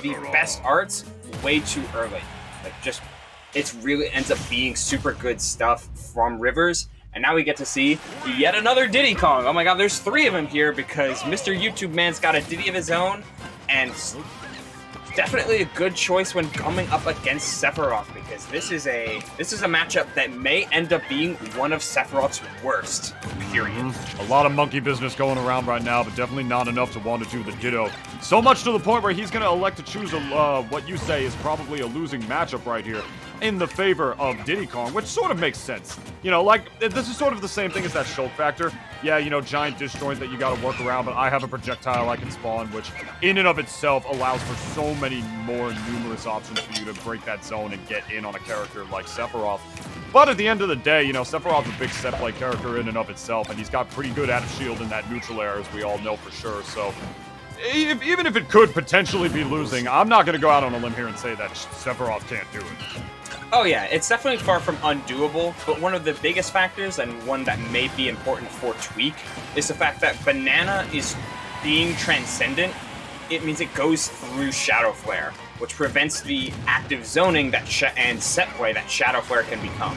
the best arts way too early. Like, just, it really ends up being super good stuff from Rivers. And now we get to see yet another Diddy Kong. Oh my god, there's 3 of them here because Mr. YouTube Man's got a Diddy of his own. And definitely a good choice when coming up against Sephiroth, because this is a matchup that may end up being one of Sephiroth's worst, period. A lot of monkey business going around right now, but definitely not enough to want to do the ditto. So much to the point where he's going to elect to choose what you say is probably a losing matchup right here in the favor of Diddy Kong, which sort of makes sense. You know, like, this is sort of the same thing as that Shulk factor. Yeah, you know, giant disjoint that you got to work around, but I have a projectile I can spawn, which in and of itself allows for so many more numerous options for you to break that zone and get in on a character like Sephiroth. But at the end of the day, you know, Sephiroth's a big set play character in and of itself, and he's got pretty good out of shield in that neutral air, as we all know for sure, so even if it could potentially be losing, I'm not going to go out on a limb here and say that Sephiroth can't do it. Oh yeah, it's definitely far from undoable, but one of the biggest factors, and one that may be important for Tweek, is the fact that Banana is being transcendent. It means it goes through Shadow Flare, which prevents the active zoning that and set play that Shadow Flare can become.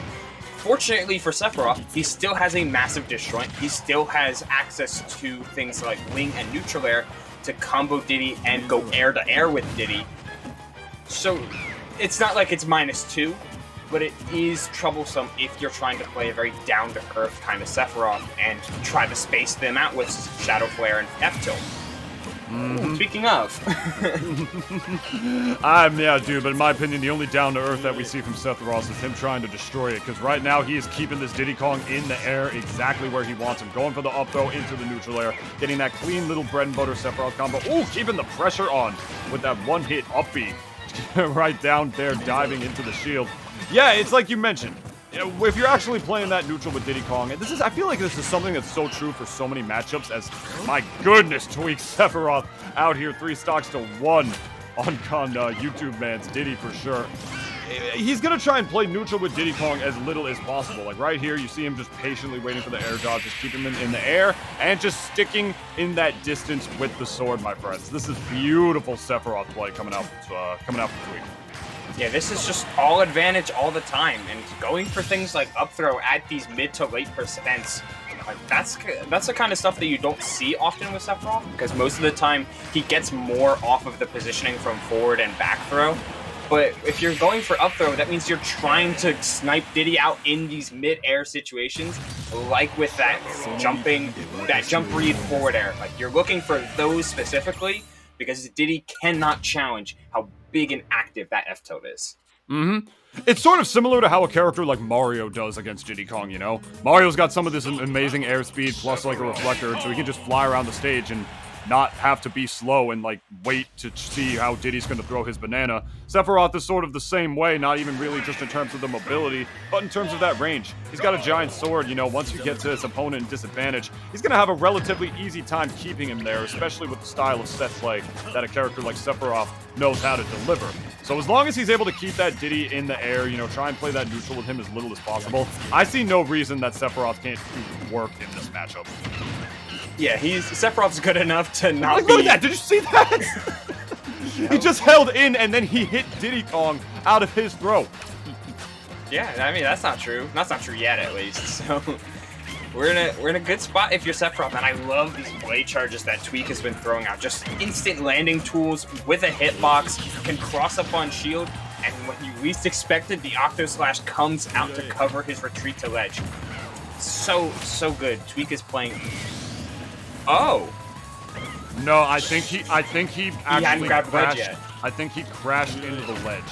Fortunately for Sephiroth, he still has a massive disjoint. He still has access to things like wing and neutral air to combo Diddy and go air to air with Diddy. So it's not like it's -2, but it is troublesome if you're trying to play a very down-to-earth kind of Sephiroth and try to space them out with Shadow Flare and F-Tilt. Ooh, speaking of. Yeah, dude, but in my opinion, the only down-to-earth that we see from Sephiroth is him trying to destroy it, because right now he is keeping this Diddy Kong in the air exactly where he wants him, going for the up throw into the neutral air, getting that clean little bread-and-butter Sephiroth combo. Ooh, keeping the pressure on with that one-hit up B. Right down there, diving into the shield. Yeah, it's like you mentioned. You know, if you're actually playing that neutral with Diddy Kong, and I feel like this is something that's so true for so many matchups, as, my goodness, Tweek Sephiroth out here 3 stocks to 1 on YouTubeMan's Diddy for sure. He's gonna try and play neutral with Diddy Kong as little as possible. Like right here, you see him just patiently waiting for the air dodge, just keep him in the air, and just sticking in that distance with the sword, my friends. This is beautiful Sephiroth play coming out from Tweek. Yeah, this is just all advantage all the time, and going for things like up throw at these mid to late percents, like that's the kind of stuff that you don't see often with Sephiroth, because most of the time he gets more off of the positioning from forward and back throw. But if you're going for up throw, that means you're trying to snipe Diddy out in these mid-air situations, like with that jump read forward air. Like, you're looking for those specifically, because Diddy cannot challenge how big and active that F-tilt is. It's sort of similar to how a character like Mario does against Diddy Kong, you know? Mario's got some of this amazing airspeed, plus like a reflector, so he can just fly around the stage and not have to be slow and like wait to see how Diddy's going to throw his banana. Sephiroth is sort of the same way, not even really just in terms of the mobility, but in terms of that range. He's got a giant sword, you know, once you get to his opponent in disadvantage, he's going to have a relatively easy time keeping him there, especially with the style of set play that a character like Sephiroth knows how to deliver. So as long as he's able to keep that Diddy in the air, you know, try and play that neutral with him as little as possible, I see no reason that Sephiroth can't do work in this matchup. Yeah, Sephiroth's good enough to not Look at that! Did you see that? He just held in and then he hit Diddy Kong out of his throat. Yeah, I mean, that's not true. That's not true yet, at least. So we're in a good spot if you're Sephiroth, and I love these blade charges that Tweek has been throwing out. Just instant landing tools with a hitbox, can cross up on shield, and when you least expect it, the Octo Slash comes out to cover his retreat to ledge. So good. Tweek is playing. Oh. No, I think he actually grabbed the ledge crashed. yet. I think he crashed into the ledge.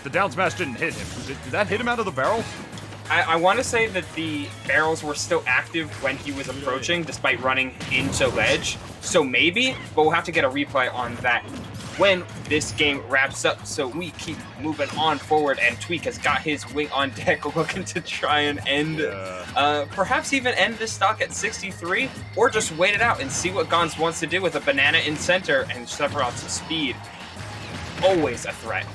The down smash didn't hit him. Did that hit him out of the barrel? I want to say that the barrels were still active when he was approaching, despite running into ledge. So maybe, but we'll have to get a replay on that when this game wraps up. So we keep moving on forward, and Tweek has got his wing on deck, looking to try and end, perhaps even end this stock at 63, or just wait it out and see what Gons wants to do with a banana in center and Sephiroth's speed. Always a threat.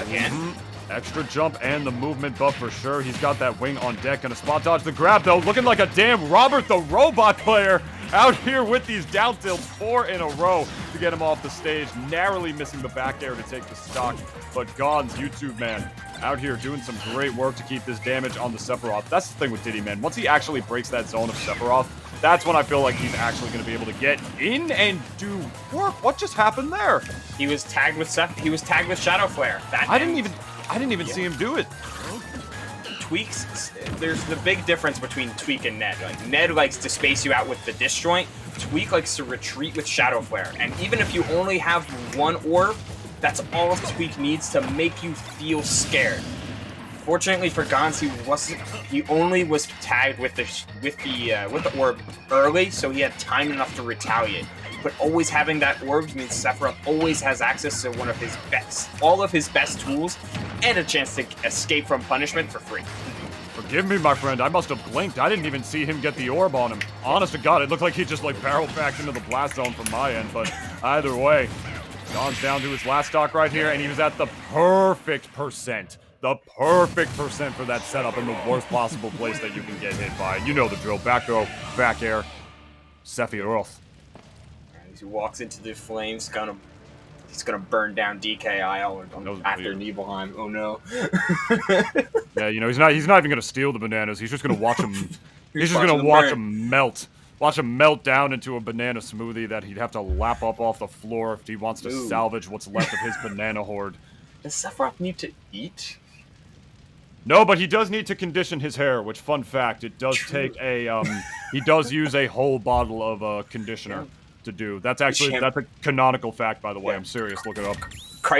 Again. Extra jump and the movement buff for sure. He's got that wing on deck. Gonna spot dodge the grab though. Looking like a damn Robert the Robot player out here with these down tilts 4 in a row to get him off the stage, narrowly missing the back air to take the stock. But Gon's YouTubeMan out here doing some great work to keep this damage on the Sephiroth. That's the thing with Diddy, man. Once he actually breaks that zone of Sephiroth, that's when I feel like he's actually going to be able to get in and do work. What just happened there? He was tagged with Shadow Flare. I didn't even see him do it. Tweek's, there's the big difference between Tweek and Ned. Like, Ned likes to space you out with the disjoint. Tweek likes to retreat with Shadow Flare. And even if you only have one orb, that's all Tweek needs to make you feel scared. Fortunately for Gons, he only was tagged with the orb early, so he had time enough to retaliate. But always having that orb means Sephiroth always has access to all of his best tools, and a chance to escape from punishment for free. Forgive me, my friend, I must have blinked. I didn't even see him get the orb on him. Honest to God, it looked like he just like barreled back into the blast zone from my end, but either way, Gon's down to his last stock right here, and he was at the perfect percent. The perfect percent for that setup in the worst possible place that you can get hit by. You know the drill. Back throw, back air, Sephiroth. As he walks into the flames, he's gonna burn down DKIL after Nibelheim. Oh no. Yeah, you know, he's not even gonna steal the bananas. He's just gonna watch him. He's just gonna watch him melt. Watch him melt down into a banana smoothie that he'd have to lap up off the floor if he wants to salvage what's left of his banana horde. Does Sephiroth need to eat? No, but he does need to condition his hair, which, fun fact, it does take a, he does use a whole bottle of conditioner to do. That's a canonical fact, by the way. I'm serious. Look it up.